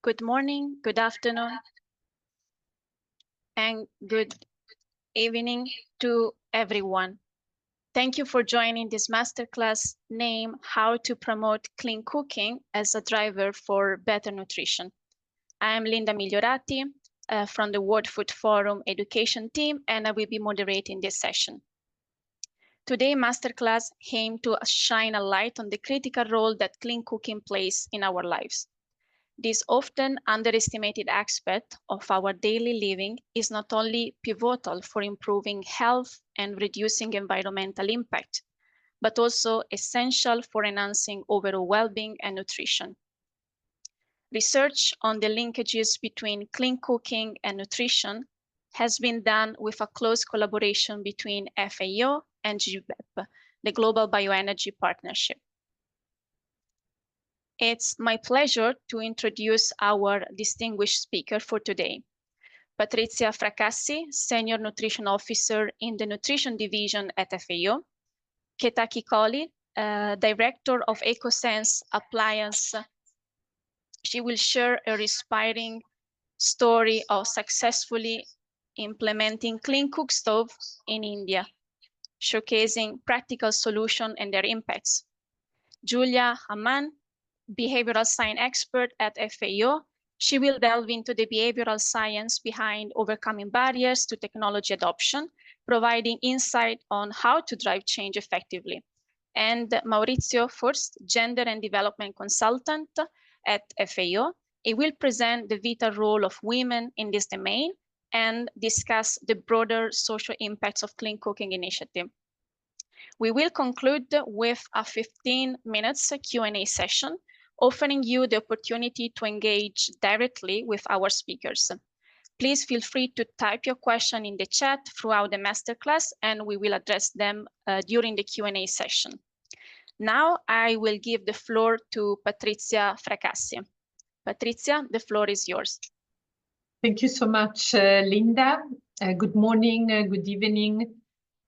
Good morning, good afternoon, and good evening to everyone. Thank you for joining this masterclass named How to Promote Clean Cooking as a Driver for Better Nutrition. I am Linda Migliorati from the World Food Forum Education team, and I will be moderating this session. Today's masterclass aims to shine a light on the critical role that clean cooking plays in our lives. This often underestimated aspect of our daily living is not only pivotal for improving health and reducing environmental impact, but also essential for enhancing overall well-being and nutrition. Research on the linkages between clean cooking and nutrition has been done with a close collaboration between FAO and WFF, the Global Bioenergy Partnership. It's my pleasure to introduce our distinguished speaker for today, Patrizia Fracassi, Senior Nutrition Officer in the Nutrition Division at FAO, Ketaki Kohli, Director of EcoSense Appliance. She will share a inspiring story of successfully implementing clean cook stove in India, showcasing practical solutions and their impacts. Julia Haman, behavioral science expert at FAO, she will delve into the behavioral science behind overcoming barriers to technology adoption, providing insight on how to drive change effectively. And Maurizio Furst, gender and development consultant at FAO, he will present the vital role of women in this domain and discuss the broader social impacts of clean cooking initiative. We will conclude with a 15 minutes Q&A session, offering you the opportunity to engage directly with our speakers. Please feel free to type your question in the chat throughout the masterclass, and we will address them during the Q&A session. Now I will give the floor to Patrizia Fracassi. Patrizia, the floor is yours. Thank you so much, Linda. Good morning, good evening.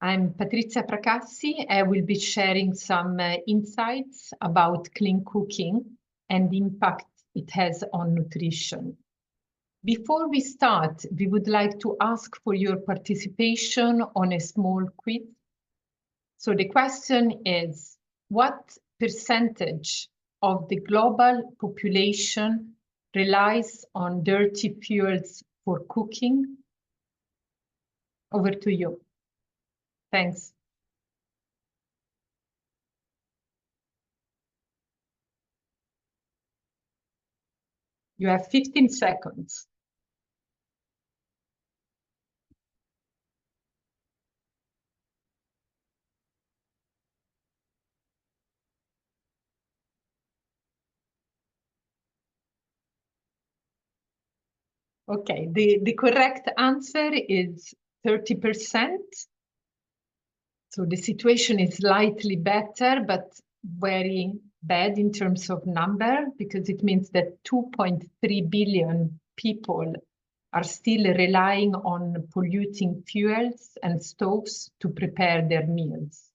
I'm Patrizia Fracassi. I will be sharing some insights about clean cooking and the impact it has on nutrition. Before we start, we would like to ask for your participation on a small quiz. So the question is, what percentage of the global population relies on dirty fuels for cooking? Over to you. Thanks. You have 15 seconds. Okay, the correct answer is 30%. So the situation is slightly better, but very bad in terms of number, because it means that 2.3 billion people are still relying on polluting fuels and stoves to prepare their meals.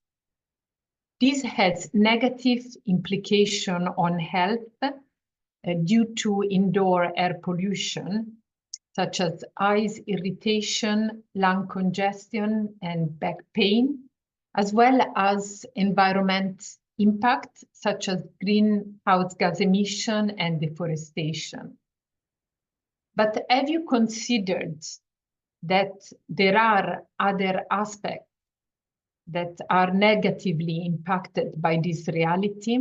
This has negative implication on health due to indoor air pollution, such as eyes irritation, lung congestion, and back pain, as well as environment impact, such as greenhouse gas emission and deforestation. But have you considered that there are other aspects that are negatively impacted by this reality?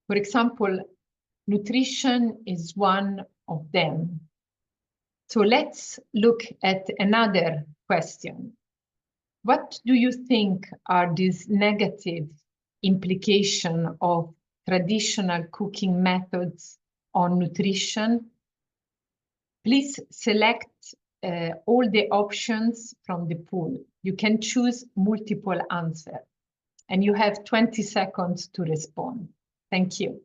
For example, nutrition is one of them. So let's look at another question. What do you think are these negative implications of traditional cooking methods on nutrition? Please select all the options from the pool. You can choose multiple answers, and you have 20 seconds to respond. Thank you.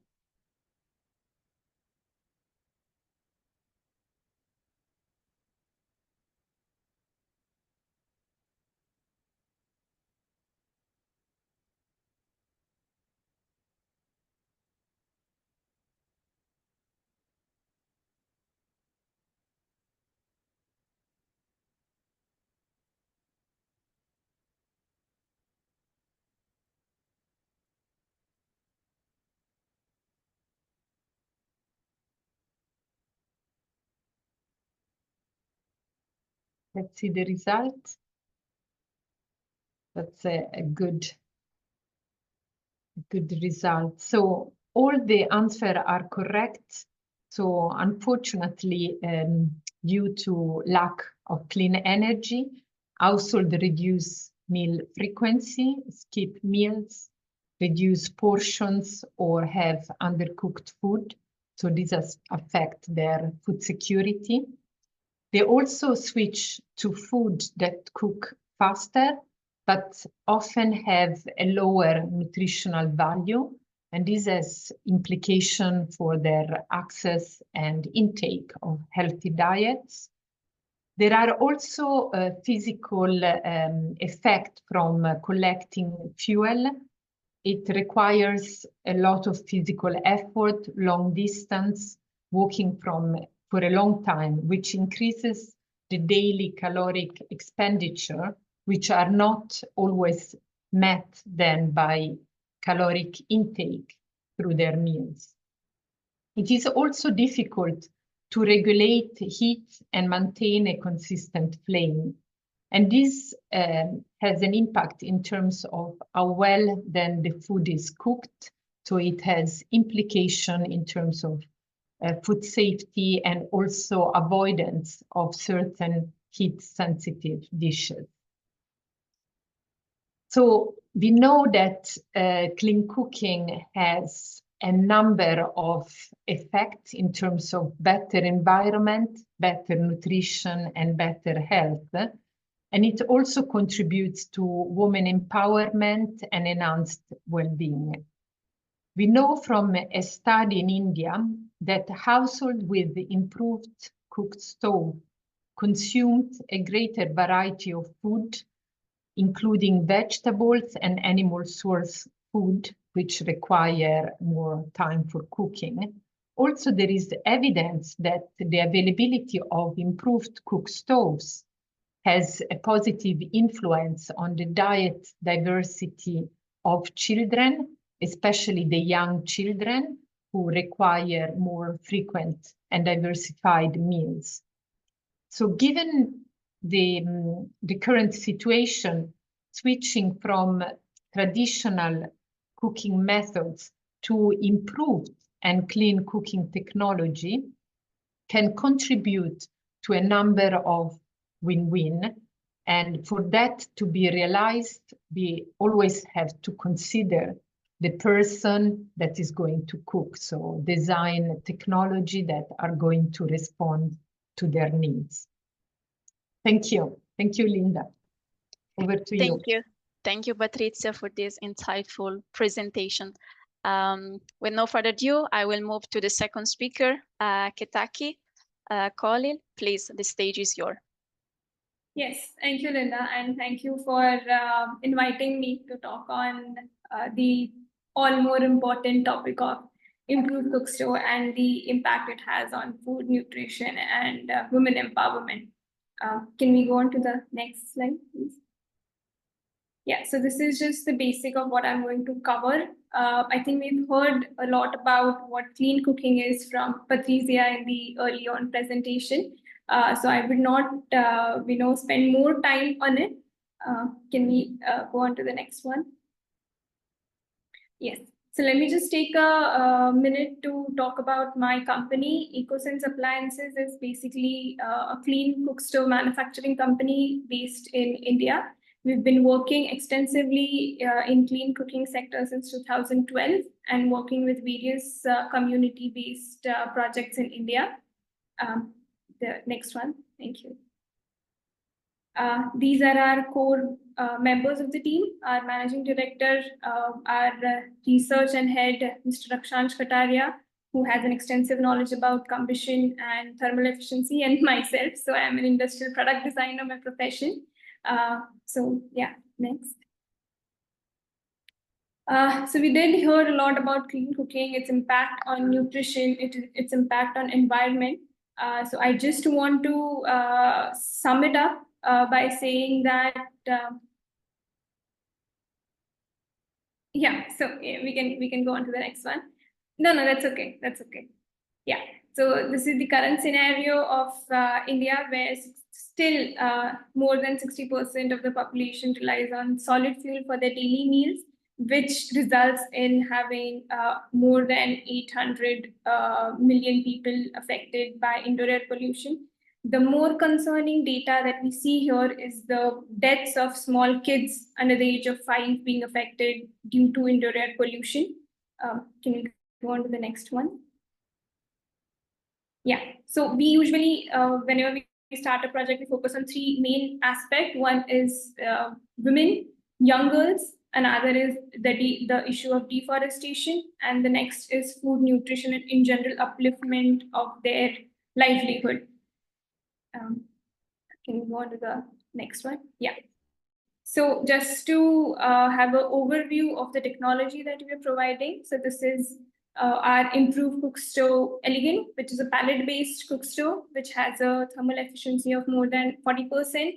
Let's see the result. That's a good result. So all the answers are correct. So unfortunately, due to lack of clean energy, household reduce meal frequency, skip meals, reduce portions, or have undercooked food. So these affect their food security. They also switch to food that cook faster, but often have a lower nutritional value. And this has implication for their access and intake of healthy diets. There are also physical effects from collecting fuel. It requires a lot of physical effort, long distance, walking for a long time, which increases the daily caloric expenditure, which are not always met then by caloric intake through their meals. It is also difficult to regulate heat and maintain a consistent flame. And this has an impact in terms of how well then the food is cooked. So it has implication in terms of food safety and also avoidance of certain heat-sensitive dishes. So we know that clean cooking has a number of effects in terms of better environment, better nutrition, and better health. And it also contributes to women empowerment and enhanced well-being. We know from a study in India that households with improved cooked stove consumed a greater variety of food, including vegetables and animal source food, which require more time for cooking. Also, there is evidence that the availability of improved cook stoves has a positive influence on the diet diversity of children, especially the young children who require more frequent and diversified meals. So given the current situation, switching from traditional cooking methods to improved and clean cooking technology can contribute to a number of win-win. And for that to be realized, we always have to consider the person that is going to cook. So design technology that are going to respond to their needs. Thank you. Thank you, Linda. Over to you. Thank you. Thank you, Patrizia, for this insightful presentation. With no further ado, I will move to the second speaker, Ketaki Khalil. Please, the stage is yours. Yes, thank you, Linda, and thank you for inviting me to talk on the all more important topic of improved cook stove and the impact it has on food, nutrition, and women empowerment. Can we go on to the next slide, please? Yeah, so this is just the basic of what I'm going to cover. I think we've heard a lot about what clean cooking is from Patrizia in the early on presentation. So I would not, spend more time on it. Can we go on to the next one? Yes. So let me just take a minute to talk about my company. EcoSense Appliances is basically a clean cook stove manufacturing company based in India. We've been working extensively in clean cooking sector since 2012 and working with various community-based projects in India. The next one, thank you. These are our core members of the team. Our managing director, our research and head, Mr. Rakshansh Kataria, who has an extensive knowledge about combustion and thermal efficiency, and myself. So I'm an industrial product designer by profession. So yeah, next. So we did hear a lot about clean cooking, its impact on nutrition, its impact on environment. So I just want to sum it up by saying that, yeah, so yeah, we can go on to the next one. No, that's okay. That's okay. Yeah. So this is the current scenario of India, where still more than 60% of the population relies on solid fuel for their daily meals, which results in having more than 800 million people affected by indoor air pollution. The more concerning data that we see here is the deaths of small kids under the age of 5 being affected due to indoor air pollution. Can you go on to the next one? Yeah, so we usually, whenever we start a project, we focus on 3 main aspects. One is women, young girls, another is the issue of deforestation, and the next is food, nutrition, and in general upliftment of their livelihood. Can you go on to the next one? Yeah. So just to have an overview of the technology that we are providing. So this is our improved cook stove elegant, which is a pallet-based cook stove, which has a thermal efficiency of more than 40%.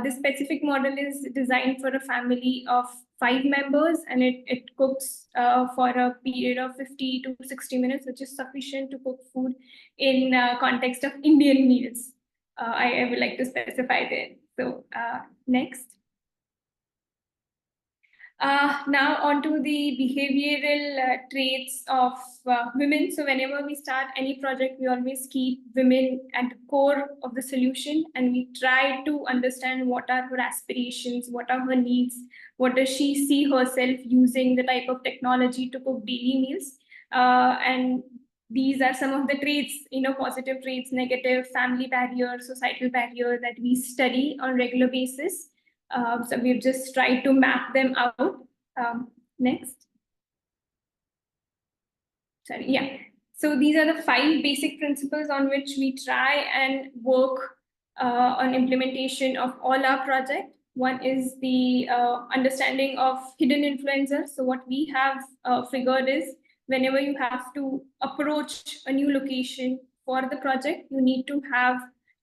This specific model is designed for a family of 5 members, and it cooks for a period of 50 to 60 minutes, which is sufficient to cook food in context of Indian meals. I would like to specify there. So next. Now on to the behavioral traits of women. So whenever we start any project, we always keep women at the core of the solution, and we try to understand what are her aspirations, what are her needs, what does she see herself using the type of technology to cook daily meals. And these are some of the traits, positive traits, negative, family barrier, societal barrier that we study on a regular basis. So we've just tried to map them out. Next. Sorry, yeah. So these are the 5 basic principles on which we try and work on implementation of all our projects. One is the understanding of hidden influencers. So what we have figured is, whenever you have to approach a new location for the project, you need to have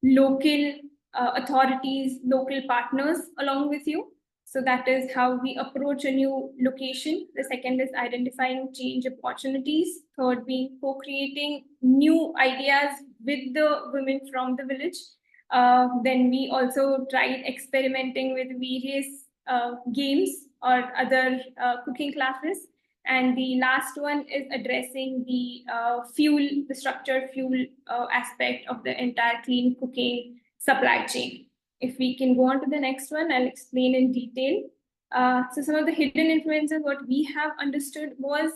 local authorities, local partners along with you. So that is how we approach a new location. The second is identifying change opportunities. Third being co-creating new ideas with the women from the village. Then we also tried experimenting with various games or other cooking classes. And the last one is addressing the the structured fuel aspect of the entire clean cooking supply chain. If we can go on to the next one, I'll explain in detail. So some of the hidden influences, what we have understood was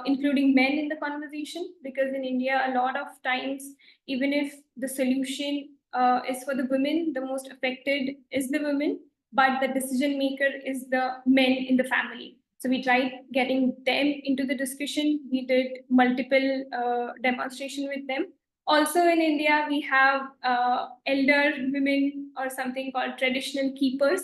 including men in the conversation, because in India, a lot of times, even if the solution is for the women, the most affected is the women, but the decision maker is the men in the family. So we tried getting them into the discussion. We did multiple demonstration with them. Also in India, we have elder women or something called traditional keepers,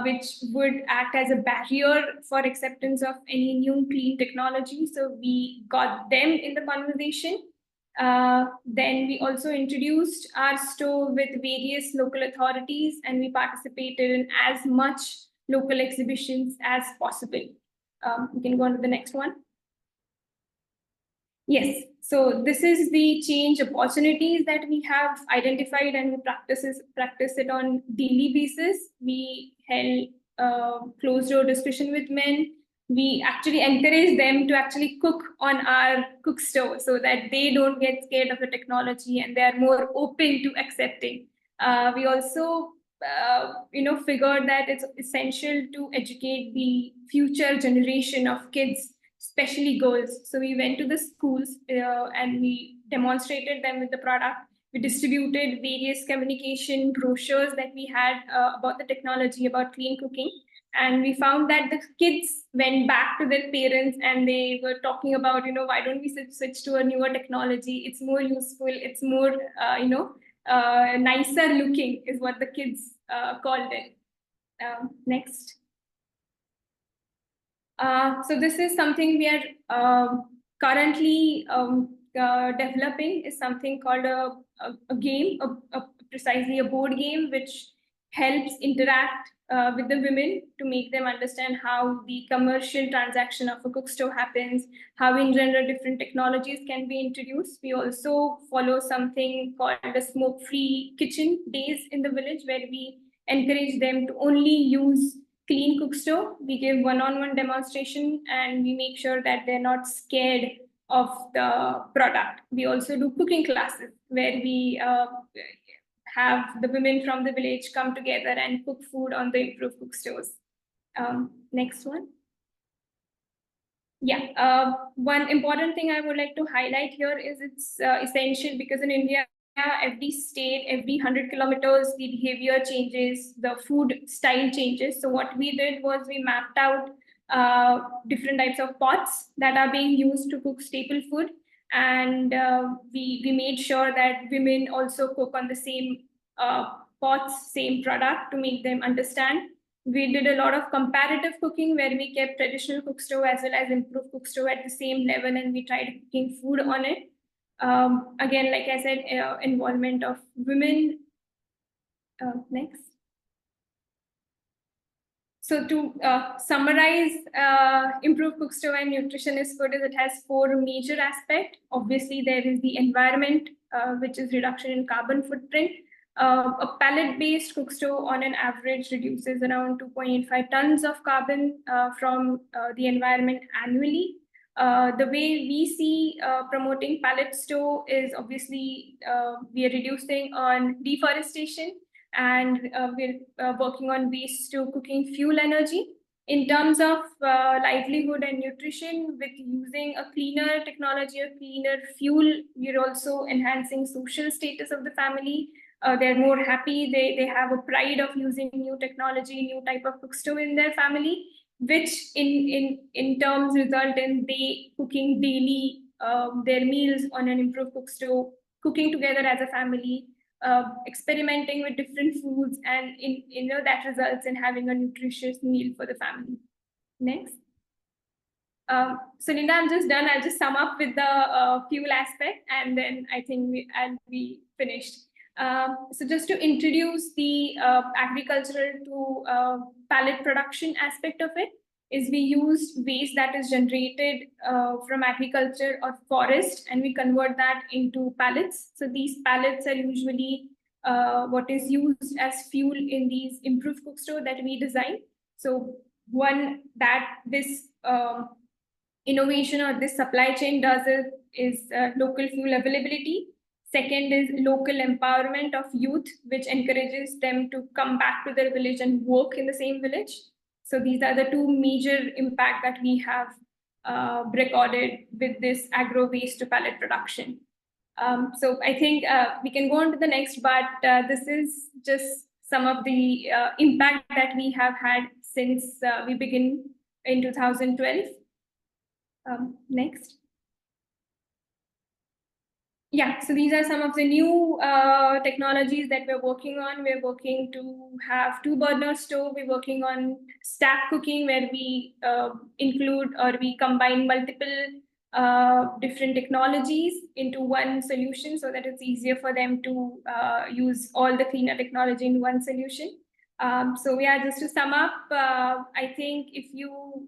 which would act as a barrier for acceptance of any new clean technology. So we got them in the conversation. Then we also introduced our stove with various local authorities, and we participated in as much local exhibitions as possible. We can go on to the next one. Yes, so this is the change opportunities that we have identified, and we practice it on daily basis. We held closed door discussion with men. We actually encourage them to actually cook on our cook stove so that they don't get scared of the technology and they are more open to accepting. We also figured that it's essential to educate the future generation of kids, especially girls. So we went to the schools and we demonstrated them with the product. We distributed various communication brochures that we had about the technology, about clean cooking. And we found that the kids went back to their parents and they were talking about, why don't we switch to a newer technology? It's more useful. It's more, nicer looking is what the kids called it. Next. So this is something we are currently developing, is something called a game, precisely a board game, which helps interact with the women to make them understand how the commercial transaction of a cook stove happens, how in general different technologies can be introduced. We also follow something called the smoke-free kitchen days in the village, where we encourage them to only use clean cook stove. We give one-on-one demonstration, and we make sure that they're not scared of the product. We also do cooking classes where we have the women from the village come together and cook food on the improved cook stoves. Next one. Yeah, one important thing I would like to highlight here is it's essential because in India, every state, every 100 kilometers, the behavior changes, the food style changes. So what we did was we mapped out different types of pots that are being used to cook staple food. And we made sure that women also cook on the same pots, same product, to make them understand. We did a lot of comparative cooking where we kept traditional cook stove as well as improved cook stove at the same level, and we tried cooking food on it. Again, like I said, involvement of women. Next. So to summarize, improved cook stove and nutrition is good is it has 4 major aspects. Obviously, there is the environment, which is reduction in carbon footprint. A pellet-based cook stove on an average reduces around 2.85 tons of carbon from the environment annually. The way we see promoting pellet stove is obviously we are reducing on deforestation, and we're working on waste to cooking fuel energy. In terms of livelihood and nutrition, with using a cleaner technology, a cleaner fuel, we're also enhancing social status of the family. They're more happy, they have a pride of using new technology, new type of cook stove in their family, which in terms result in they cooking daily their meals on an improved cook stove, cooking together as a family, experimenting with different foods, and that results in having a nutritious meal for the family. Next. So Linda, I'm just done. I'll just sum up with the fuel aspect, and then I think I'll be finished. So just to introduce the agricultural to pallet production aspect of it, is we use waste that is generated from agriculture or forest, and we convert that into pallets. So these pallets are usually what is used as fuel in these improved cook stove that we design. So one that this innovation or this supply chain does is local fuel availability. Second is local empowerment of youth, which encourages them to come back to their village and work in the same village. So these are the 2 major impact that we have recorded with this agro waste to pallet production. So I think we can go on to the next, but this is just some of the impact that we have had since we begin in 2012. Next. Yeah, so these are some of the new technologies that we're working on. We're working to have 2-burner stove. We're working on stack cooking, where we include or we combine multiple different technologies into one solution, so that it's easier for them to use all the cleaner technology in one solution. So yeah, just to sum up, I think if you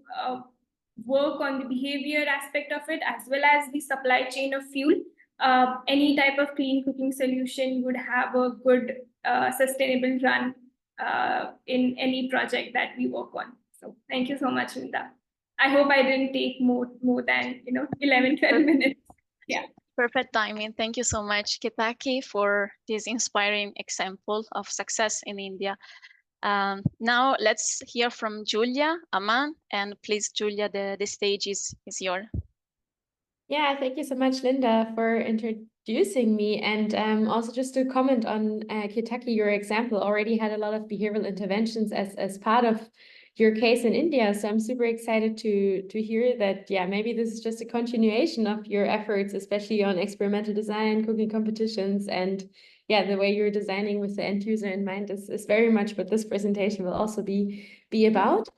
work on the behavior aspect of it, as well as the supply chain of fuel, any type of clean cooking solution would have a good sustainable run in any project that we work on. So thank you so much, Linda. I hope I didn't take more than 11, 12 minutes. Yeah. Perfect timing. Thank you so much, Ketaki, for this inspiring example of success in India. Now let's hear from Julia Aman, and please, Julia, the stage is yours. Yeah, thank you so much, Linda, for introducing me. And also just to comment on Ketaki, your example already had a lot of behavioral interventions as part of your case in India. So I'm super excited to hear that, yeah, maybe this is just a continuation of your efforts, especially on experimental design, cooking competitions, and yeah, the way you're designing with the end user in mind is very much what this presentation will also be about.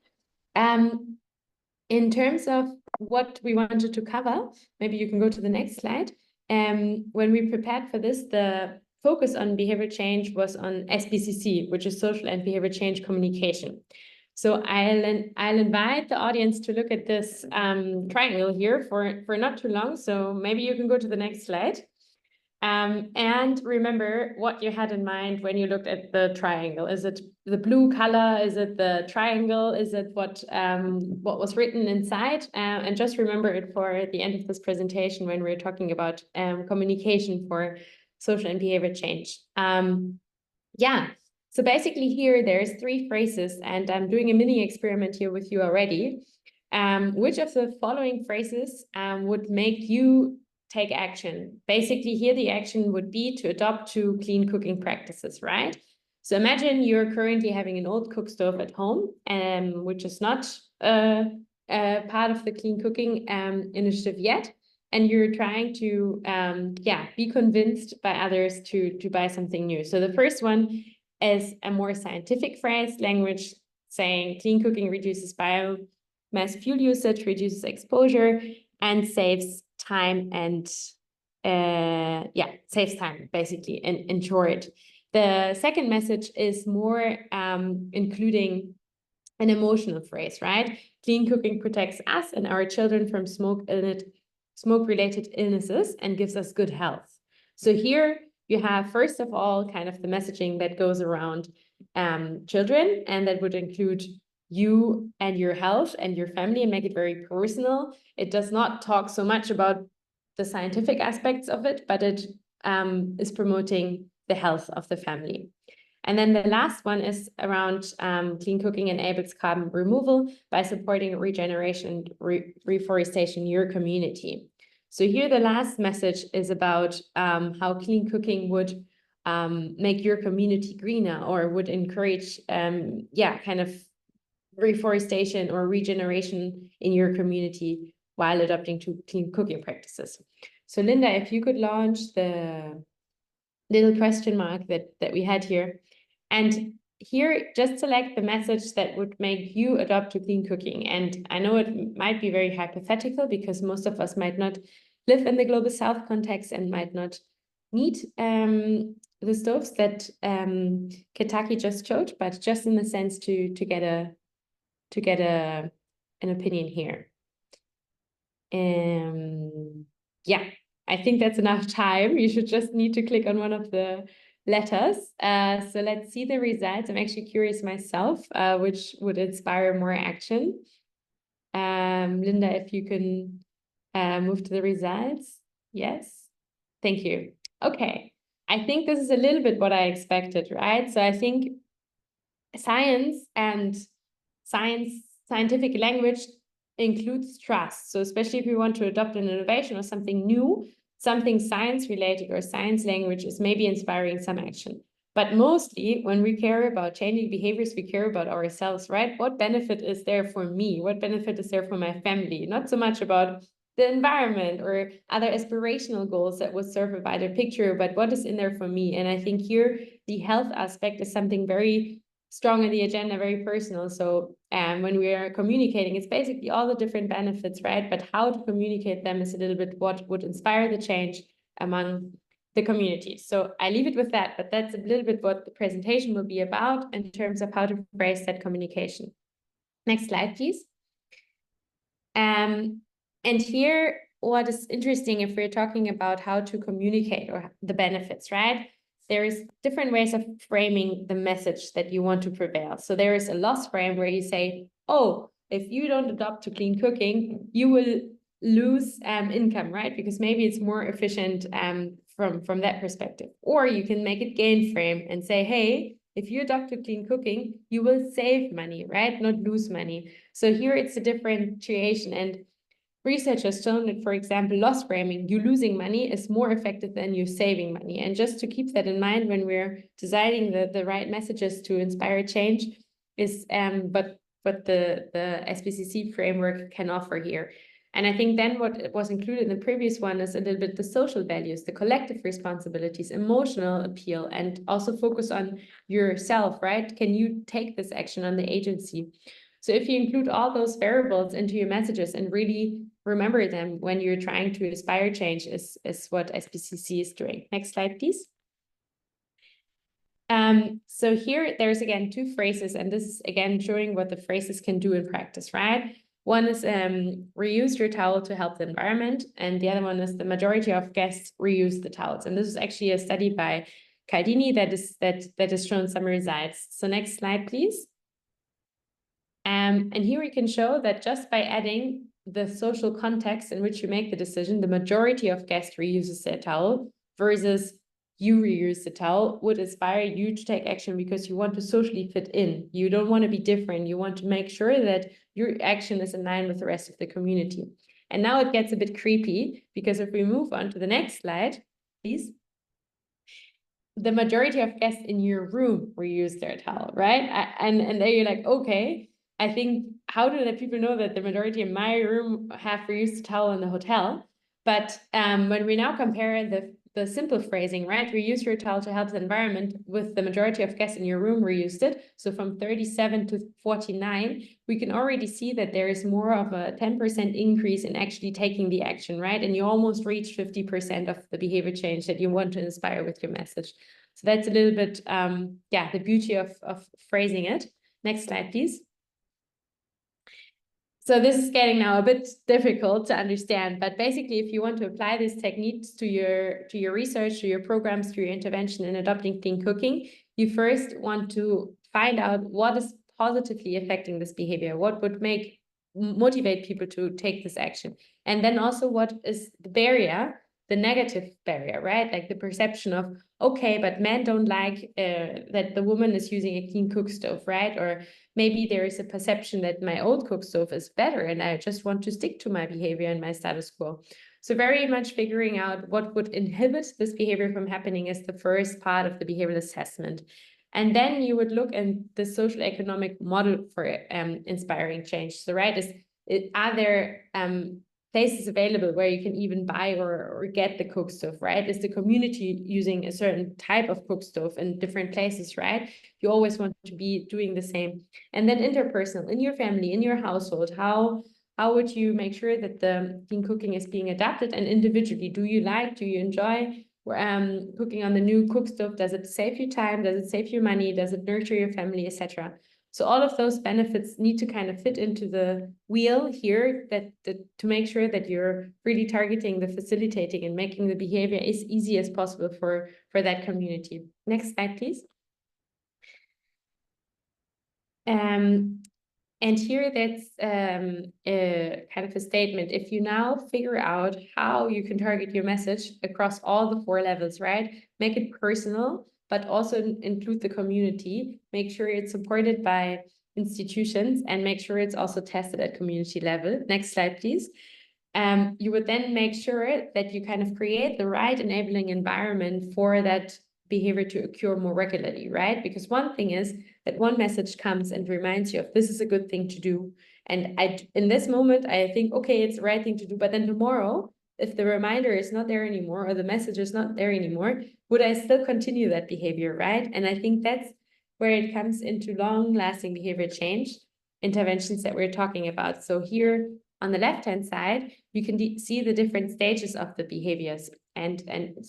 In terms of what we wanted to cover, maybe you can go to the next slide. When we prepared for this, the focus on behavior change was on SBCC, which is social and behavior change communication. So I'll invite the audience to look at this triangle here for not too long. So maybe you can go to the next slide. And remember what you had in mind when you looked at the triangle. Is it the blue color? Is it the triangle? Is it what was written inside? And just remember it for the end of this presentation when we're talking about communication for social and behavior change. Yeah, so basically here there's 3 phrases, and I'm doing a mini experiment here with you already. Which of the following phrases would make you take action? Basically here the action would be to adopt to clean cooking practices, right? So imagine you're currently having an old cook stove at home, which is not part of the clean cooking initiative yet, and you're trying to be convinced by others to buy something new. So the first one is a more scientific phrase, language, saying clean cooking reduces biomass fuel usage, reduces exposure, and saves time and saves time basically in short. The second message is more including an emotional phrase, right? Clean cooking protects us and our children from smoke-related illnesses and gives us good health. So here you have, first of all, kind of the messaging that goes around children, and that would include you and your health and your family, and make it very personal. It does not talk so much about the scientific aspects of it, but it is promoting the health of the family. And then the last one is around clean cooking enables carbon removal by supporting regeneration and reforestation in your community. So here the last message is about how clean cooking would make your community greener, or would encourage kind of reforestation or regeneration in your community while adopting to clean cooking practices. So Linda, if you could launch the little question mark that we had here. And here, just select the message that would make you adopt to clean cooking. And I know it might be very hypothetical because most of us might not live in the Global South context and might not need the stoves that Kitaki just showed, but just in the sense to get an opinion here. Yeah, I think that's enough time. You should just need to click on one of the letters. So let's see the results. I'm actually curious myself, which would inspire more action. Linda, if you can move to the results. Yes, thank you. Okay, I think this is a little bit what I expected, right? So I think science and scientific language includes trust. So especially if you want to adopt an innovation or something new, something science related or science language is maybe inspiring some action. But mostly when we care about changing behaviors, we care about ourselves, right? What benefit is there for me? What benefit is there for my family? Not so much about the environment or other aspirational goals that would serve a wider picture, but what is in there for me? And I think here the health aspect is something very strong on the agenda, very personal. So when we are communicating, it's basically all the different benefits, right? But how to communicate them is a little bit what would inspire the change among the community. So I leave it with that, but that's a little bit what the presentation will be about in terms of how to phrase that communication. Next slide, please. And here, what is interesting if we're talking about how to communicate or the benefits, right? There's different ways of framing the message that you want to prevail. So there is a loss frame where you say, oh, if you don't adopt to clean cooking, you will lose income, right? Because maybe it's more efficient from that perspective. Or you can make it gain frame and say, hey, if you adopt to clean cooking, you will save money, right? Not lose money. So here it's a differentiation, and research has shown that, for example, loss framing, you losing money is more effective than you saving money. And just to keep that in mind when we're deciding the right messages to inspire change is what the SBCC framework can offer here. And I think then what was included in the previous one is a little bit the social values, the collective responsibilities, emotional appeal, and also focus on yourself, right? Can you take this action on the agency? So if you include all those variables into your messages and really remember them when you're trying to inspire change is what SBCC is doing. Next slide, please. So here there's again two phrases, and this is again showing what the phrases can do in practice, right? One is reuse your towel to help the environment, and the other one is the majority of guests reuse the towels. And this is actually a study by Caldini that has shown some results. So next slide, please. And here we can show that just by adding the social context in which you make the decision, the majority of guests reuses their towel versus you reuse the towel would inspire you to take action because you want to socially fit in. You don't want to be different. You want to make sure that your action is in line with the rest of the community. And now it gets a bit creepy because if we move on to the next slide, please. The majority of guests in your room reuse their towel, right? And there you're like, okay, I think, how do the people know that the majority in my room have reused the towel in the hotel? But when we now compare the simple phrasing, right? Reuse your towel to help the environment with the majority of guests in your room reused it. So from 37 to 49, we can already see that there is more of a 10% increase in actually taking the action, right? And you almost reach 50% of the behavior change that you want to inspire with your message. So that's a little bit, the beauty of phrasing it. Next slide, please. So this is getting now a bit difficult to understand, but basically if you want to apply these techniques to your research, to your programs, to your intervention in adopting clean cooking, you first want to find out what is positively affecting this behavior, what would motivate people to take this action. And then also what is the barrier, the negative barrier, right? Like the perception of, okay, but men don't like that the woman is using a clean cook stove, right? Or maybe there is a perception that my old cook stove is better and I just want to stick to my behavior and my status quo. So very much figuring out what would inhibit this behavior from happening is the first part of the behavioral assessment. And then you would look at the social economic model for inspiring change. So, right, are there places available where you can even buy or get the cook stove, right? Is the community using a certain type of cook stove in different places, right? You always want to be doing the same. And then interpersonal, in your family, in your household, how would you make sure that the clean cooking is being adapted? And individually, do you enjoy cooking on the new cook stove? Does it save you time? Does it save you money? Does it nurture your family, etc.? So all of those benefits need to kind of fit into the wheel here to make sure that you're really targeting the facilitating and making the behavior as easy as possible for that community. Next slide, please. And here that's kind of a statement. If you now figure out how you can target your message across all the 4 levels, right? Make it personal, but also include the community. Make sure it's supported by institutions and make sure it's also tested at community level. Next slide, please. You would then make sure that you kind of create the right enabling environment for that behavior to occur more regularly, right? Because one thing is that one message comes and reminds you of this is a good thing to do. And in this moment, I think, okay, it's the right thing to do. But then tomorrow, if the reminder is not there anymore or the message is not there anymore, would I still continue that behavior, right? And I think that's where it comes into long-lasting behavior change interventions that we're talking about. So here on the left-hand side, you can see the different stages of the behaviors. And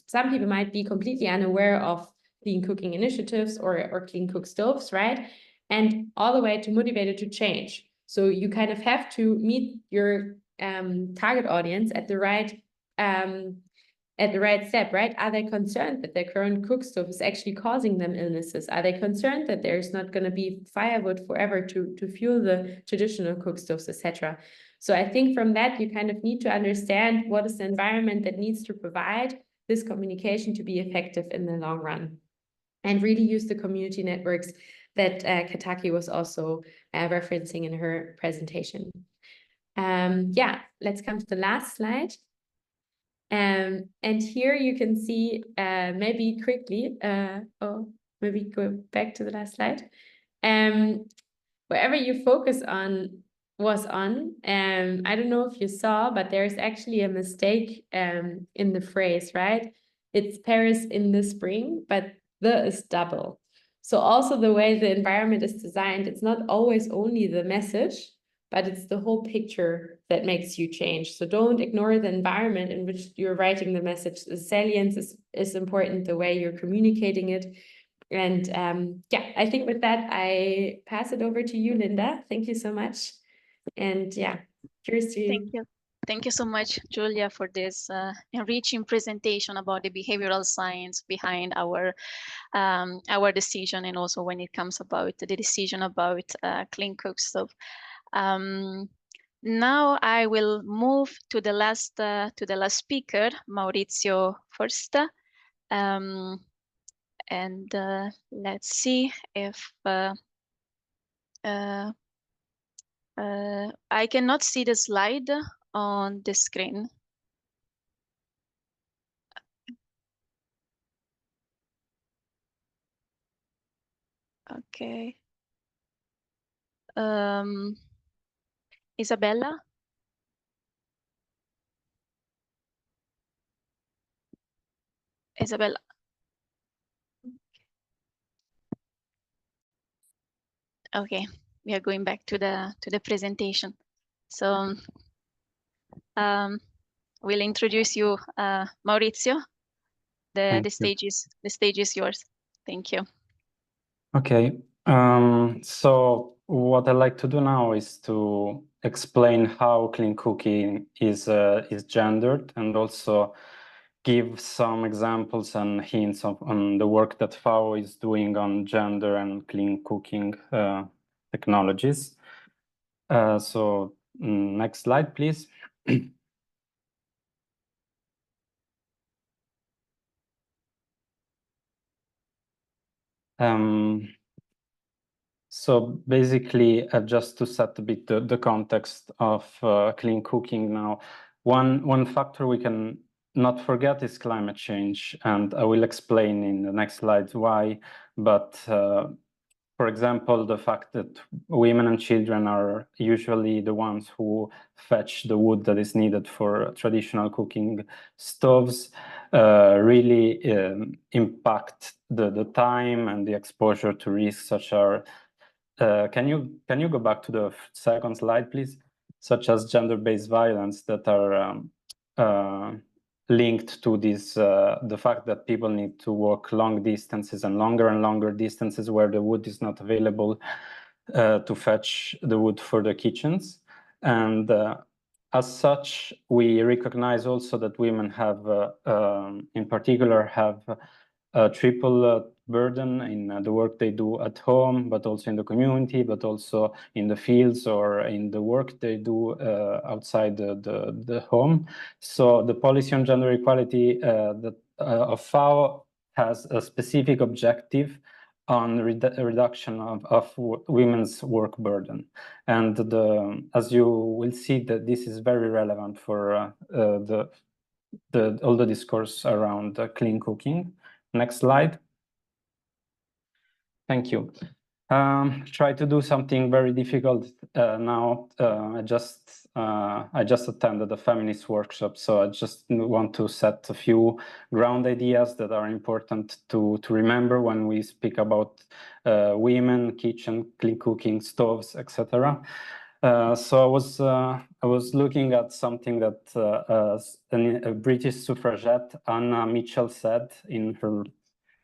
some people might be completely unaware of clean cooking initiatives or clean cook stoves, right? And all the way to motivated to change. So you kind of have to meet your target audience at the right step, right? Are they concerned that their current cook stove is actually causing them illnesses? Are they concerned that there's not going to be firewood forever to fuel the traditional cook stoves, etc.? So I think from that, you kind of need to understand what is the environment that needs to provide this communication to be effective in the long run, and really use the community networks that Ketaki was also referencing in her presentation. Let's come to the last slide. And here you can see, maybe quickly, maybe go back to the last slide. Wherever you focus on was on, I don't know if you saw, but there's actually a mistake in the phrase, right? It's Paris in the spring, but the is double. So also the way the environment is designed, it's not always only the message, but it's the whole picture that makes you change. So don't ignore the environment in which you're writing the message. The salience is important, the way you're communicating it. And yeah, I think with that, I pass it over to you, Linda. Thank you so much. And yeah, curious to... Thank you. Thank you so much, Julia, for this enriching presentation about the behavioral science behind our decision, and also when it comes about the decision about clean cook stove. Now I will move to the last speaker, Maurizio first, and let's see if I cannot see the slide on the screen. Okay. Isabella? Isabella. Okay, we are going back to the presentation. So we'll introduce you, Maurizio. The stage is yours. Thank you. Okay. So what I like to do now is to explain how clean cooking is gendered, and also give some examples and hints on the work that FAO is doing on gender and clean cooking technologies. So next slide, please. So basically, just to set a bit the context of clean cooking now, one factor we can not forget is climate change, and I will explain in the next slides why. But for example, the fact that women and children are usually the ones who fetch the wood that is needed for traditional cooking stoves really impact the time and the exposure to risks such as can you go back to the second slide, please? Such as gender-based violence that are linked to this, the fact that people need to walk long distances and longer distances where the wood is not available to fetch the wood for the kitchens. And as such, we recognize also that women have, in particular, have a triple burden in the work they do at home, but also in the community, but also in the fields or in the work they do outside the home. So the policy on gender equality of FAO has a specific objective on reduction of women's work burden. And as you will see, that this is very relevant for all the discourse around clean cooking. Next slide. Thank you. Try to do something very difficult now. I just attended a feminist workshop, so I just want to set a few ground ideas that are important to remember when we speak about women, kitchen, clean cooking, stoves, etc. So I was looking at something that a British suffragette, Anna Mitchell, said in her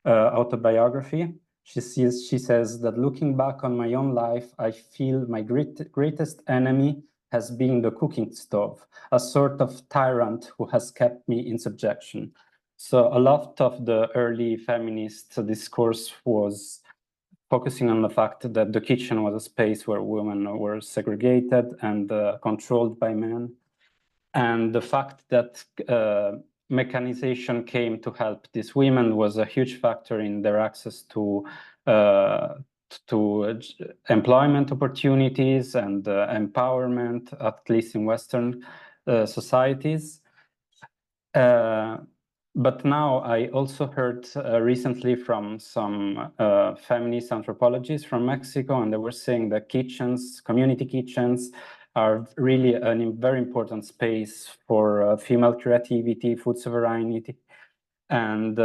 autobiography. She says that looking back on my own life, I feel my greatest enemy has been the cooking stove, a sort of tyrant who has kept me in subjection. So a lot of the early feminist discourse was focusing on the fact that the kitchen was a space where women were segregated and controlled by men. And the fact that mechanization came to help these women was a huge factor in their access to employment opportunities and empowerment, at least in Western societies. But now I also heard recently from some feminist anthropologists from Mexico, and they were saying that kitchens, community kitchens, are really a very important space for female creativity, food sovereignty, and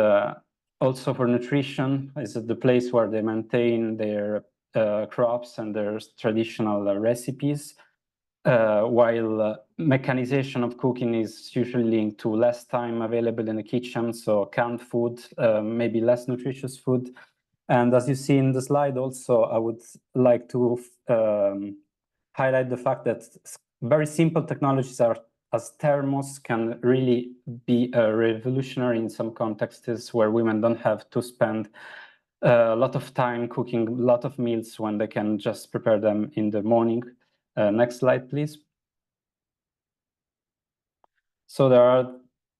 also for nutrition. Is the place where they maintain their crops and their traditional recipes, while mechanization of cooking is usually linked to less time available in the kitchen, so canned food, maybe less nutritious food. And as you see in the slide also, I would like to highlight the fact that very simple technologies as thermos can really be revolutionary in some contexts where women don't have to spend a lot of time cooking a lot of meals when they can just prepare them in the morning. Next slide, please. So there are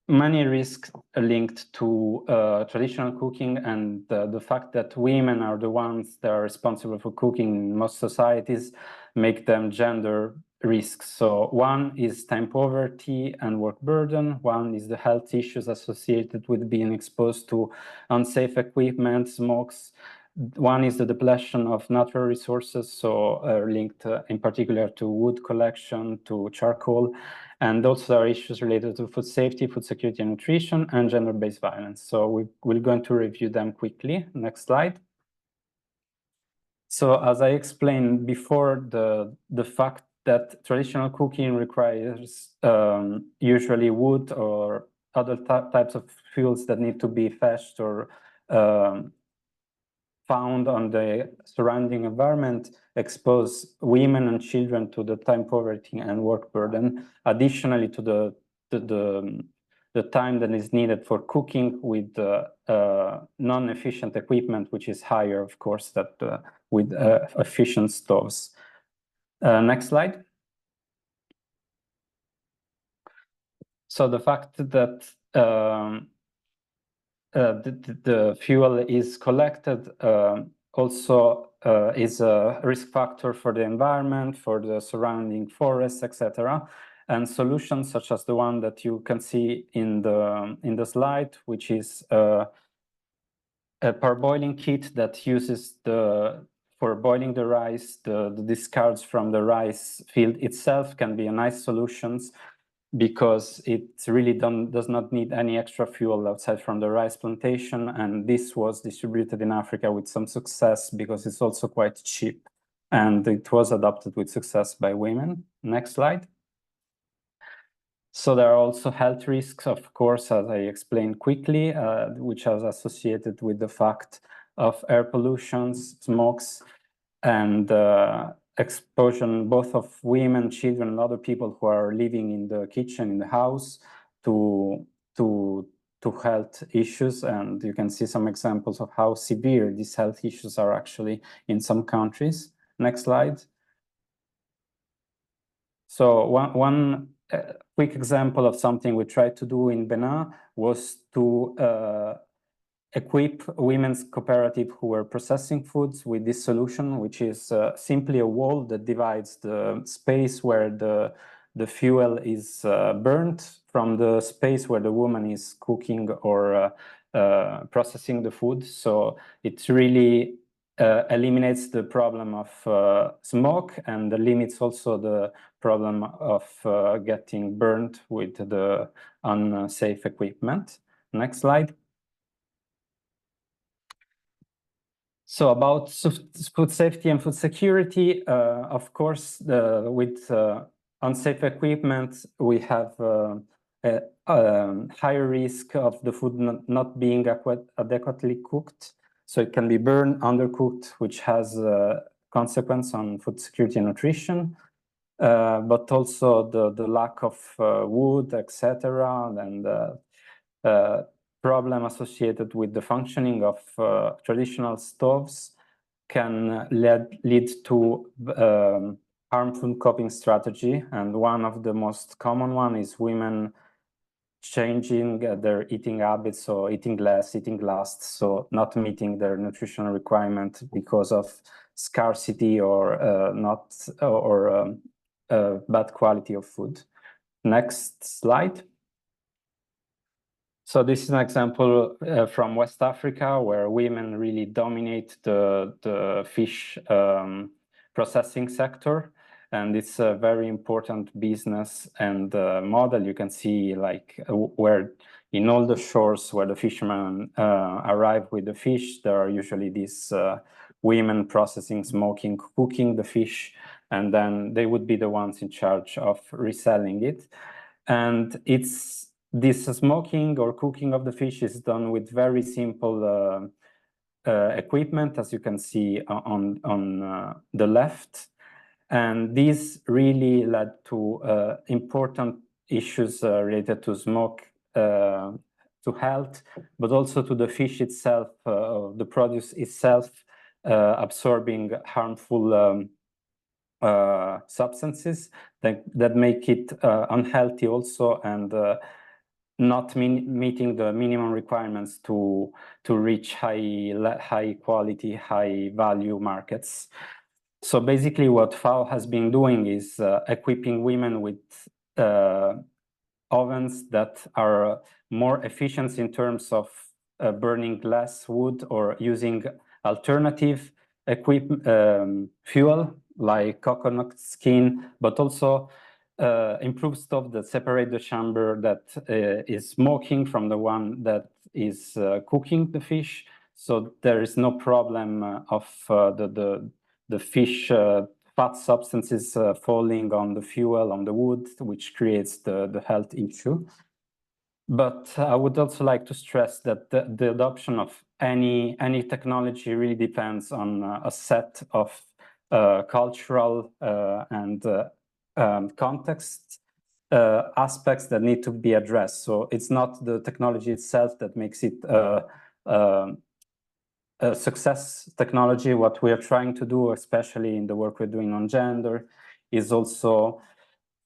many risks linked to traditional cooking, and the fact that women are the ones that are responsible for cooking in most societies make them gender risks. So one is time poverty and work burden. One is the health issues associated with being exposed to unsafe equipment, smokes. One is the depletion of natural resources, so linked in particular to wood collection, to charcoal. And also there are issues related to food safety, food security and nutrition, and gender-based violence. So we're going to review them quickly. Next slide. So as I explained before, the fact that traditional cooking requires usually wood or other types of fuels that need to be fetched or found on the surrounding environment expose women and children to the time poverty and work burden, additionally to the time that is needed for cooking with non-efficient equipment, which is higher, of course, that with efficient stoves. Next slide. So the fact that the fuel is collected also is a risk factor for the environment, for the surrounding forests, etc. And solutions such as the one that you can see in the slide, which is a parboiling kit that uses for boiling the rice, the discards from the rice field itself can be a nice solution, because it really does not need any extra fuel outside from the rice plantation. And this was distributed in Africa with some success because it's also quite cheap. And it was adopted with success by women. Next slide. So there are also health risks, of course, as I explained quickly, which are associated with the fact of air pollution, smokes, and exposure both of women, children, and other people who are living in the kitchen, in the house, to health issues. And you can see some examples of how severe these health issues are actually in some countries. Next slide. So one quick example of something we tried to do in Benin was to equip women's cooperative who were processing foods with this solution, which is simply a wall that divides the space where the fuel is burnt from the space where the woman is cooking or processing the food. So it really eliminates the problem of smoke, and limits also the problem of getting burnt with the unsafe equipment. Next slide. So about food safety and food security, of course, with unsafe equipment, we have a higher risk of the food not being adequately cooked. So it can be burned, undercooked, which has a consequence on food security and nutrition, but also the lack of wood, etc., and problem associated with the functioning of traditional stoves can lead to harmful coping strategy. And one of the most common one is women changing their eating habits, so eating less, eating last, so not meeting their nutritional requirement because of scarcity or bad quality of food. Next slide. So this is an example from West Africa, where women really dominate the fish processing sector. And it's a very important business and model. You can see like where in all the shores where the fishermen arrive with the fish, there are usually these women processing, smoking, cooking the fish, and then they would be the ones in charge of reselling it. And this smoking or cooking of the fish is done with very simple equipment, as you can see on the left. And these really led to important issues related to smoke, to health, but also to the fish itself, the produce itself, absorbing harmful substances that make it unhealthy also, and not meeting the minimum requirements to reach high quality, high value markets. So basically what FAO has been doing is equipping women with ovens that are more efficient in terms of burning less wood or using alternative fuel like coconut skin, but also improved stuff that separate the chamber that is smoking from the one that is cooking the fish. So there is no problem of the fish fat substances falling on the fuel, on the wood, which creates the health issue. But I would also like to stress that the adoption of any technology really depends on a set of cultural and context aspects that need to be addressed. So it's not the technology itself that makes it a success technology. What we are trying to do, especially in the work we're doing on gender, is also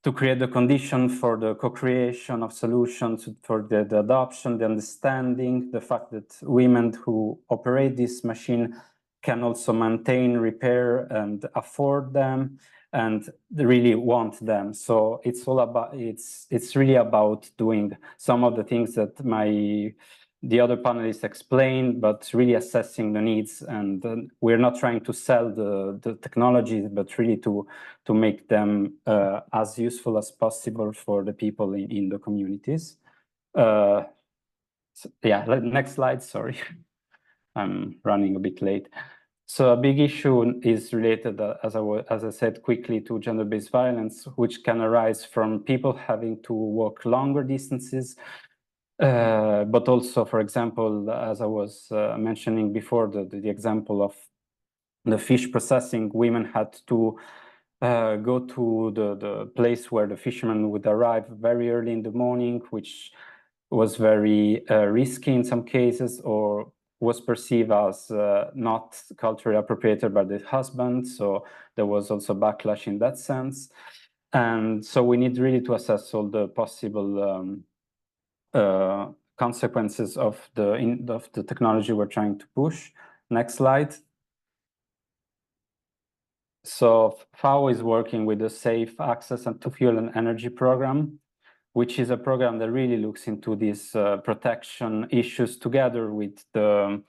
to create the condition for the co-creation of solutions, for the adoption, the understanding, the fact that women who operate this machine can also maintain, repair, and afford them, and really want them. So it's all about, it's really about doing some of the things that the other panelists explained, but really assessing the needs. And we're not trying to sell the technologies, but really to make them as useful as possible for the people in the communities. So yeah, next slide, sorry. I'm running a bit late. So a big issue is related, as I said, quickly, to gender-based violence, which can arise from people having to walk longer distances, but also, for example, as I was mentioning before, the example of the fish processing, women had to go to the place where the fishermen would arrive very early in the morning, which was very risky in some cases, or was perceived as not culturally appropriated by the husband. So there was also backlash in that sense. And so we need really to assess all the possible consequences of the technology we're trying to push. Next slide. So FAO is working with the Safe Access to Fuel and Energy program, which is a program that really looks into these protection issues together with the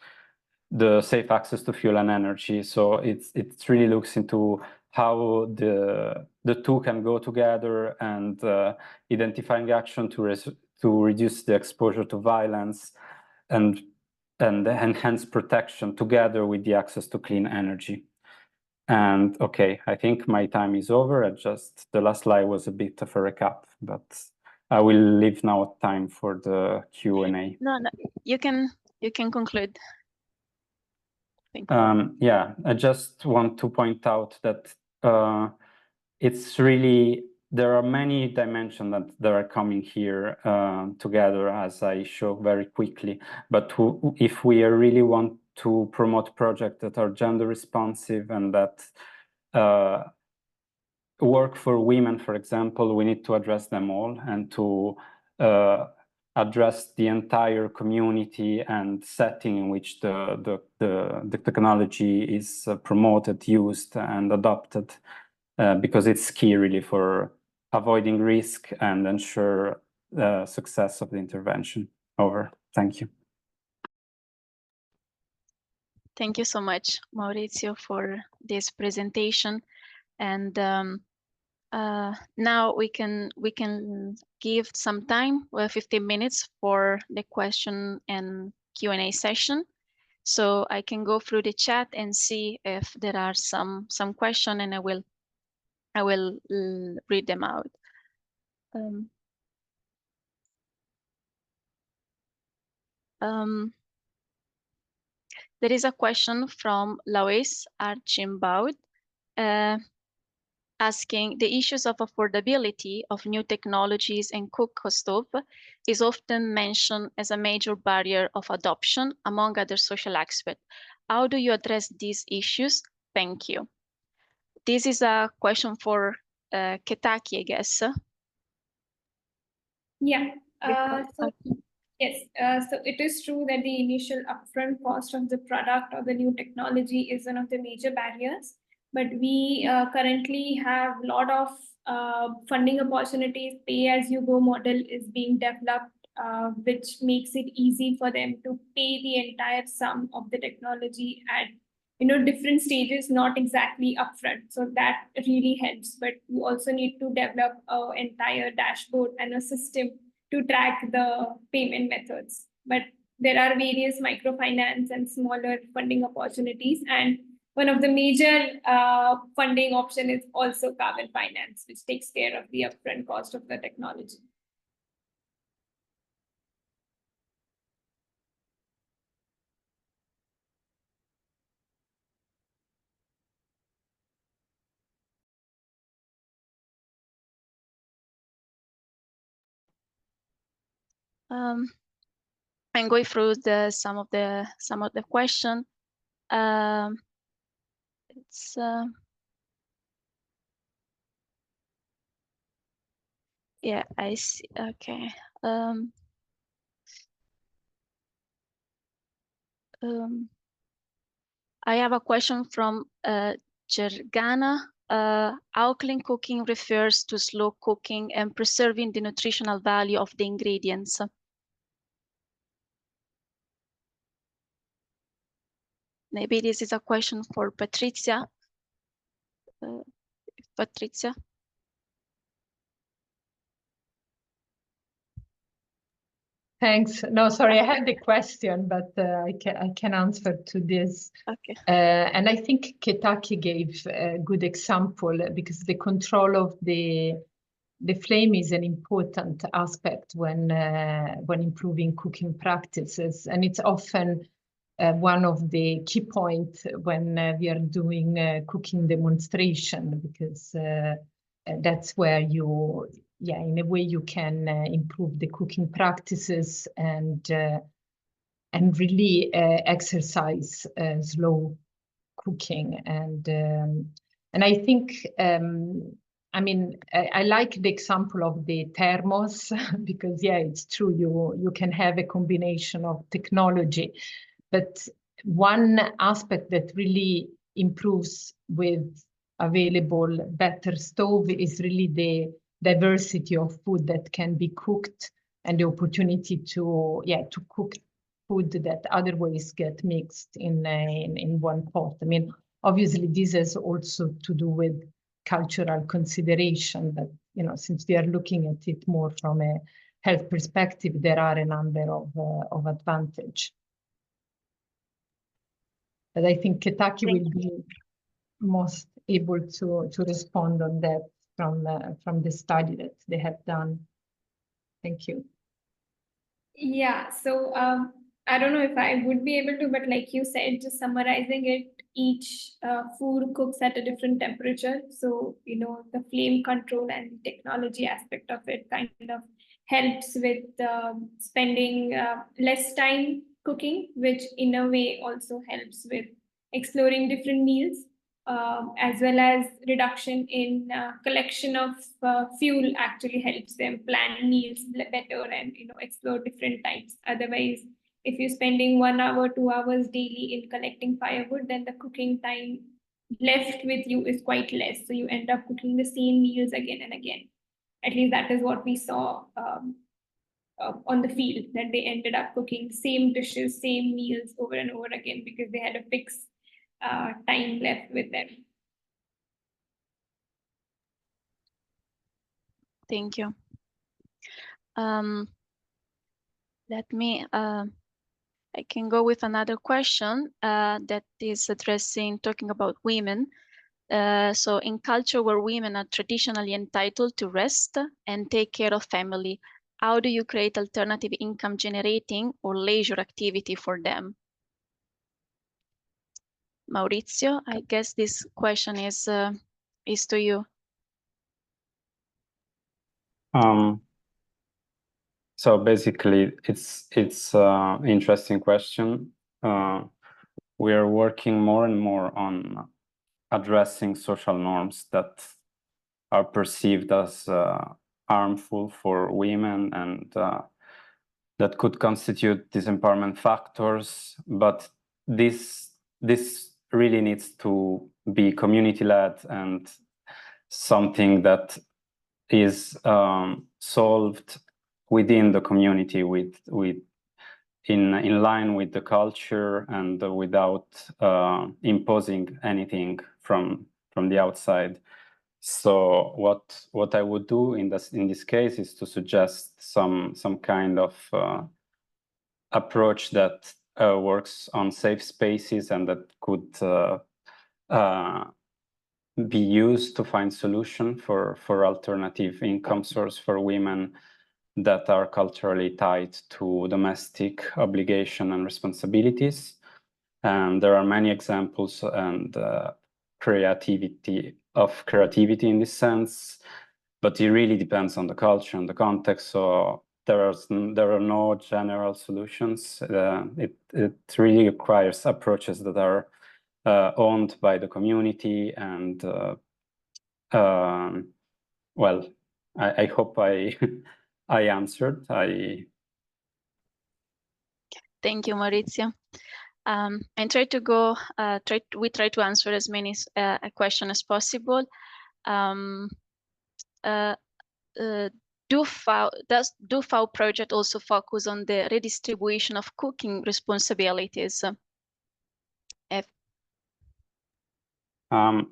safe access to fuel and energy. So it really looks into how the two can go together, and identifying action to reduce the exposure to violence and enhance protection together with the access to clean energy. And okay, I think my time is over. The last slide was a bit of a recap, but I will leave now time for the Q&A. No, you can conclude. Thank you. Yeah, I just want to point out that it's really, there are many dimensions that are coming here together, as I show very quickly. But if we really want to promote projects that are gender responsive and that work for women, for example, we need to address them all, and to address the entire community and setting in which the technology is promoted, used, and adopted, because it's key really for avoiding risk and ensure the success of the intervention. Over. Thank you. Thank you so much, Maurizio, for this presentation. And now we can give some time, 15 minutes, for the question and Q&A session. So I can go through the chat and see if there are some question, and I will read them out. There is a question from Lois Archimbaud asking, the issues of affordability of new technologies and cook stove is often mentioned as a major barrier of adoption among other social aspects. How do you address these issues? Thank you. This is a question for Ketaki, I guess. Yeah. Yes, so it is true that the initial upfront cost of the product or the new technology is one of the major barriers, but we currently have a lot of funding opportunities. Pay-as-you-go model is being developed, which makes it easy for them to pay the entire sum of the technology at different stages, not exactly upfront. So that really helps, but you also need to develop an entire dashboard and a system to track the payment methods. But there are various microfinance and smaller funding opportunities. And one of the major funding option is also carbon finance, which takes care of the upfront cost of the technology. I'm going through some of the question. It's yeah, I see. Okay. I have a question from Jergana. How clean cooking refers to slow cooking and preserving the nutritional value of the ingredients. Maybe this is a question for Patrizia. Patrizia. Thanks. No, sorry, I had the question, but I can answer to this. Okay. And I think Ketaki gave a good example because the control of the flame is an important aspect when improving cooking practices, and it's often one of the key points when we are doing cooking demonstration, because that's where you, in a way, you can improve the cooking practices and really exercise slow cooking. And I think, I mean, I like the example of the thermos because, yeah, it's true. You can have a combination of technology, but one aspect that really improves with available better stove is really the diversity of food that can be cooked and the opportunity to cook food that otherwise get mixed in one pot. I mean, obviously this has also to do with cultural consideration, but since we are looking at it more from a health perspective, there are a number of advantages. But I think Ketaki will be most able to respond on that from the study that they have done. Thank you. Yeah, so I don't know if I would be able to, but like you said, just summarizing it, each food cooks at a different temperature. So, the flame control and technology aspect of it kind of helps with spending less time cooking, which in a way also helps with exploring different meals, as well as reduction in collection of fuel actually helps them plan meals better and explore different types. Otherwise, if you're spending 1 hour, 2 hours daily in collecting firewood, then the cooking time left with you is quite less. So you end up cooking the same meals again and again. At least that is what we saw on the field, that they ended up cooking same dishes, same meals over and over again because they had a fixed time left with them. Thank you. Let me, I can go with another question that is talking about women. So in culture where women are traditionally entitled to rest and take care of family, how do you create alternative income generating or leisure activity for them? Maurizio, I guess this question is to you. So basically, it's interesting question. We are working more and more on addressing social norms that are perceived as harmful for women and that could constitute disempowerment factors. But this really needs to be community-led and something that is solved within the community in line with the culture and without imposing anything from the outside. So what I would do in this case is to suggest some kind of approach that works on safe spaces and that could be used to find solution for alternative income source for women that are culturally tied to domestic obligation and responsibilities. And there are many examples and creativity in this sense, but it really depends on the culture and the context. So there are no general solutions. It really requires approaches that are owned by the community. And well, I hope I answered. Thank you, Maurizio. And try to go. We try to answer as many questions as possible. Does DoFAO project also focus on the redistribution of cooking responsibilities?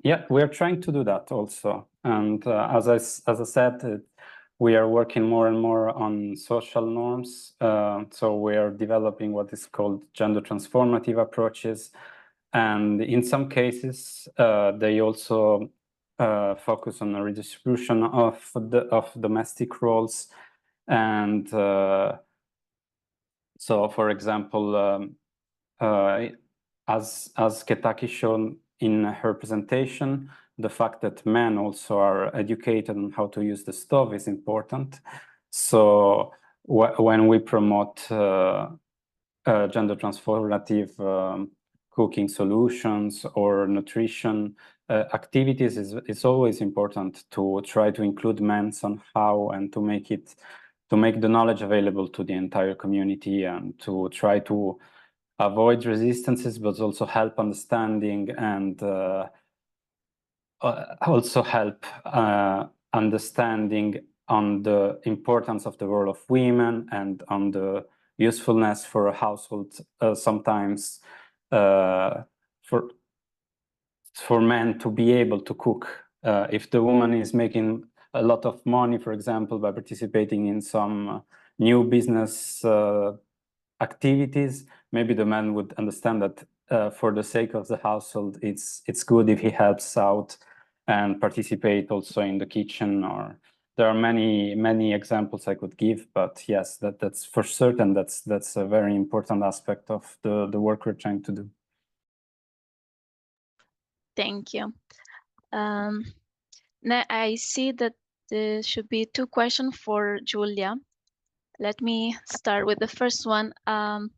Yeah, we are trying to do that also. And as I said, we are working more and more on social norms. So we are developing what is called gender transformative approaches. And in some cases, they also focus on the redistribution of domestic roles. And so, for example, as Ketaki shown in her presentation, the fact that men also are educated on how to use the stove is important. So when we promote gender transformative cooking solutions or nutrition activities, it's always important to try to include men somehow and to make the knowledge available to the entire community and to try to avoid resistances, but also help understanding and also help understanding on the importance of the role of women and on the usefulness for a household sometimes for men to be able to cook. If the woman is making a lot of money, for example, by participating in some new business activities, maybe the man would understand that for the sake of the household, it's good if he helps out and participate also in the kitchen. Or there are many examples I could give, but yes, that's for certain. That's a very important aspect of the work we're trying to do. Thank you. Now I see that there should be 2 questions for Giulia. Let me start with the first one. How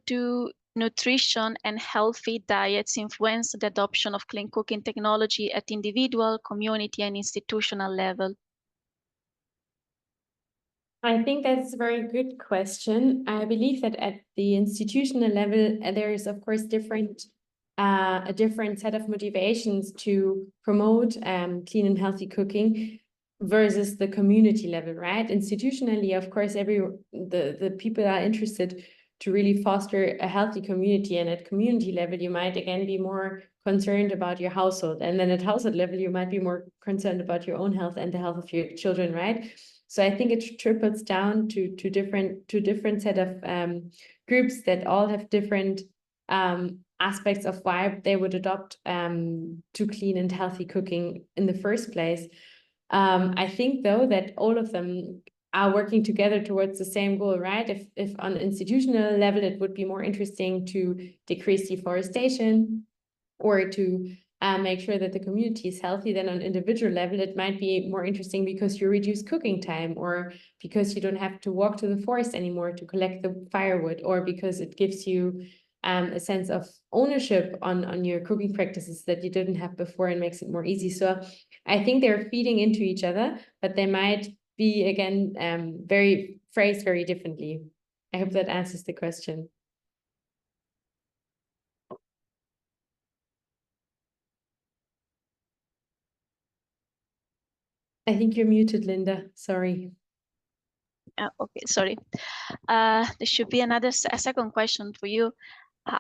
do nutrition and healthy diets influence the adoption of clean cooking technology at individual, community, and institutional level? I think that's a very good question. I believe that at the institutional level, there is, of course, a different set of motivations to promote clean and healthy cooking versus the community level, right? Institutionally, of course, the people are interested to really foster a healthy community, and at community level, you might again be more concerned about your household, and then at household level, you might be more concerned about your own health and the health of your children, right? So I think it trickles down to different set of groups that all have different aspects of why they would adopt to clean and healthy cooking in the first place. I think though that all of them are working together towards the same goal, right? If on institutional level, it would be more interesting to decrease deforestation or to make sure that the community is healthy, then on individual level, it might be more interesting because you reduce cooking time, or because you don't have to walk to the forest anymore to collect the firewood, or because it gives you a sense of ownership on your cooking practices that you didn't have before and makes it more easy. So I think they're feeding into each other, but they might be, again, phrased very differently. I hope that answers the question. I think you're muted, Linda. Sorry. Okay, sorry. There should be a second question for you.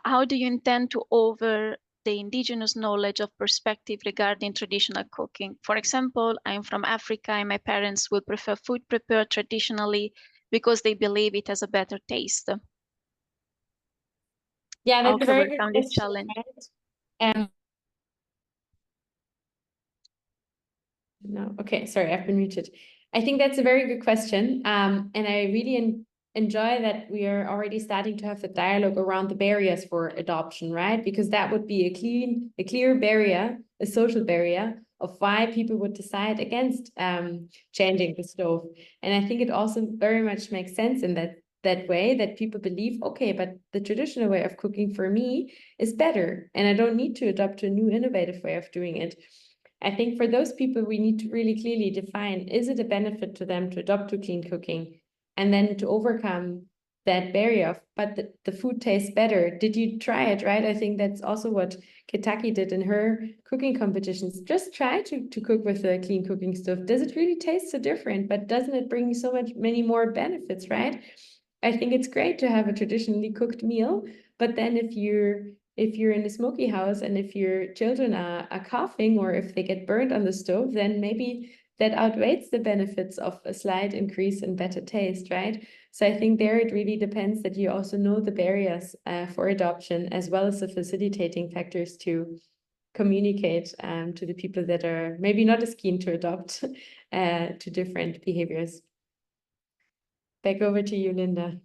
How do you intend to over the indigenous knowledge of perspective regarding traditional cooking? For example, I'm from Africa and my parents will prefer food prepared traditionally because they believe it has a better taste. Yeah, that's a very good overcome this challenge. No, okay, sorry, I've been muted. I think that's a very good question. And I really enjoy that we are already starting to have the dialogue around the barriers for adoption, right? Because that would be a clear barrier, a social barrier of why people would decide against changing the stove. And I think it also very much makes sense in that way, that people believe, okay, but the traditional way of cooking for me is better, and I don't need to adopt a new innovative way of doing it. I think for those people, we need to really clearly define, is it a benefit to them to adopt to clean cooking? And then to overcome that barrier of, but the food tastes better. Did you try it, right? I think that's also what Kitaki did in her cooking competitions. Just try to cook with a clean cooking stove. Does it really taste so different? But doesn't it bring so many more benefits, right? I think it's great to have a traditionally cooked meal, but then if you're in a smoky house and if your children are coughing, or if they get burned on the stove, then maybe that outweighs the benefits of a slight increase in better taste, right? So I think there it really depends that you also know the barriers for adoption, as well as the facilitating factors to communicate to the people that are maybe not as keen to adopt to different behaviors. Back over to you, Linda.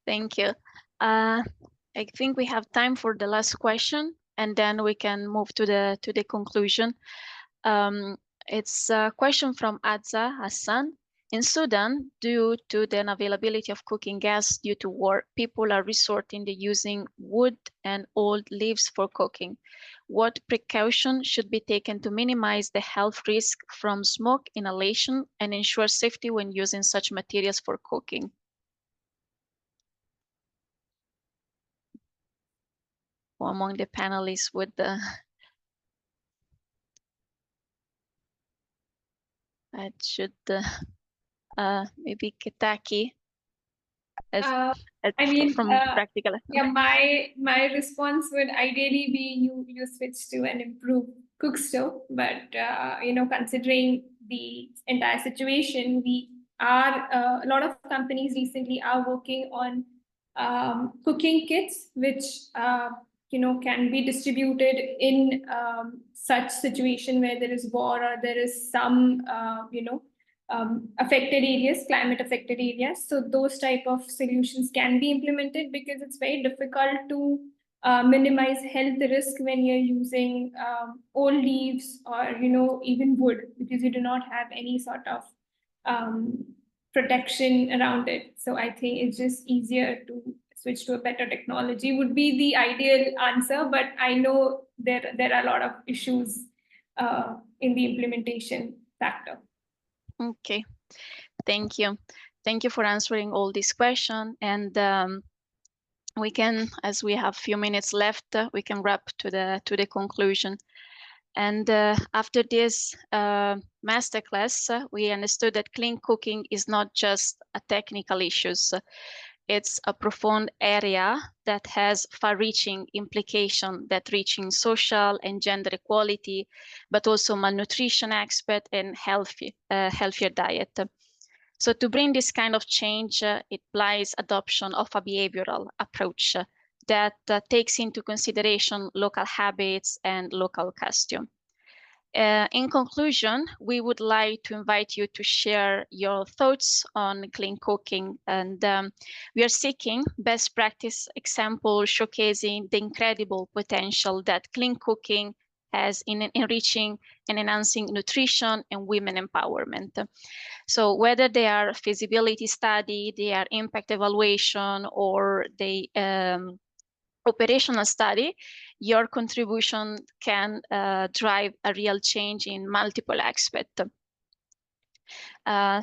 Thank you. I think we have time for the last question, and then we can move to the conclusion. It's a question from Adza Hassan. In Sudan, due to the unavailability of cooking gas due to war, people are resorting to using wood and old leaves for cooking. What precaution should be taken to minimize the health risk from smoke inhalation and ensure safety when using such materials for cooking? Among the panelists would that should maybe Kitaki from practical. Yeah, my response would ideally be you switch to an improved cook stove, but considering the entire situation, we are a lot of companies recently are working on cooking kits, which can be distributed in such situation where there is war or there is some affected areas, climate affected areas. So those type of solutions can be implemented, because it's very difficult to minimize health risk when you're using old leaves or even wood, because you do not have any sort of protection around it. So I think it's just easier to switch to a better technology would be the ideal answer, but I know there are a lot of issues in the implementation factor. Okay, thank you. Thank you for answering all these questions. And we can, as we have a few minutes left, we can wrap to the conclusion. And after this masterclass, we understood that clean cooking is not just a technical issue. It's a profound area that has far-reaching implication that reaching social and gender equality, but also malnutrition aspect and healthier diet. So to bring this kind of change, it implies adoption of a behavioral approach that takes into consideration local habits and local custom. In conclusion, we would like to invite you to share your thoughts on clean cooking, and we are seeking best practice examples showcasing the incredible potential that clean cooking has in enriching and enhancing nutrition and women empowerment. So whether they are feasibility study, they are impact evaluation, or the operational study, your contribution can drive a real change in multiple aspects. I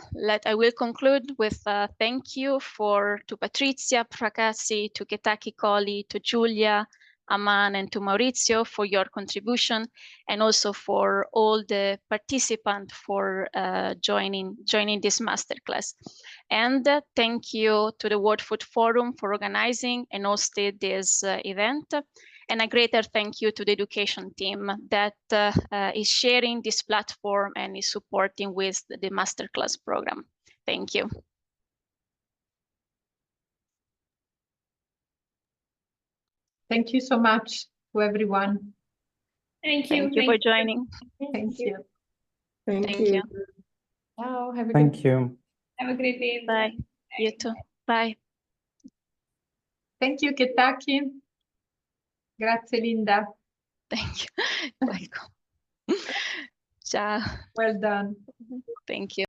will conclude with a thank you to Patrizia Fracassi, to Ketaki Colli, to Giulia, Aman, and to Maurizio for your contribution, and also for all the participants for joining this masterclass. And thank you to the World Food Forum for organizing and hosting this event. And a greater thank you to the education team that is sharing this platform and is supporting with the masterclass program. Thank you. Thank you so much to everyone. Thank you. Thank you for joining. Thank you. Thank you. Ciao. Have a Thank you. Have a great day. Bye. You too. Bye. Thank you, Ketaki. Grazie, Linda. Thank you. Welcome. Ciao. Well done. Thank you.